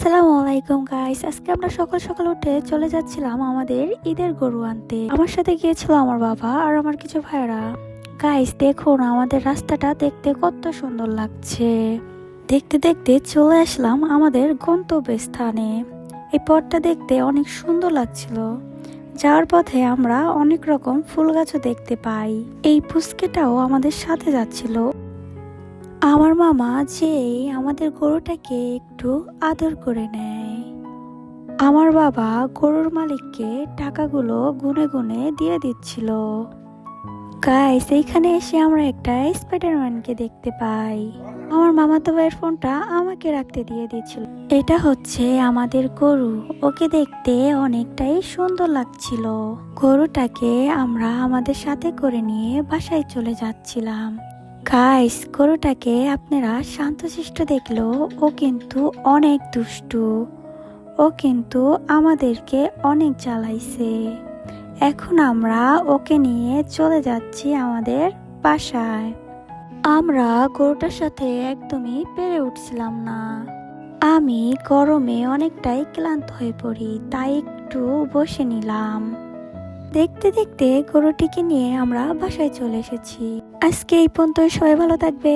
আসসালামু আলাইকুম গাইস। আজকে আমরা সকাল সকাল উঠে চলে যাচ্ছিলাম আমাদের ঈদের গরু আনতে। আমার সাথে গিয়েছিল আমার বাবা আর আমার কিছু ভাইরা। গাইস দেখুন আমাদের রাস্তাটা দেখতে কত সুন্দর লাগছে। দেখতে দেখতে চলে আসলাম আমাদের গন্তব্যস্থানে। এই পথটা দেখতে অনেক সুন্দর লাগছিল। যাওয়ার পথে আমরা অনেক রকম ফুল গাছও দেখতে পাই। এই পুচকেটাও আমাদের সাথে যাচ্ছিল। আমার মামা যেই আমাদের গরুটাকে একটু আদর করে নেয়। আমার বাবা গরুর মালিককে টাকাগুলো গুনে গুনে দিয়ে দিচ্ছিল। গাইস এইখানে এসে আমরা একটা স্পাইডারম্যানকে দেখতে পাই। আমার মামাতো ভাইয়ের ফোনটা আমাকে রাখতে দিয়ে দিচ্ছিল। এটা হচ্ছে আমাদের গরু। ওকে দেখতে অনেকটাই সুন্দর লাগছিল। গরুটাকে আমরা আমাদের সাথে করে নিয়ে বাসায় চলে যাচ্ছিলাম। গাইস গরুটাকে আপনারা শান্তশিষ্ট দেখলেও ও কিন্তু অনেক দুষ্টু। ও কিন্তু আমাদেরকে অনেক জ্বালাইছে। এখন আমরা ওকে নিয়ে চলে যাচ্ছি আমাদের বাসায়। আমরা গরুটার সাথে একদমই পেরে উঠছিলাম না। আমি গরমে অনেকটাই ক্লান্ত হয়ে পড়ি, তাই একটু বসে নিলাম। দেখতে দেখতে গরুটিকে নিয়ে আমরা বাসায় চলে এসেছি। আজকে এই পর্যন্তই, সবাই ভালো থাকবে।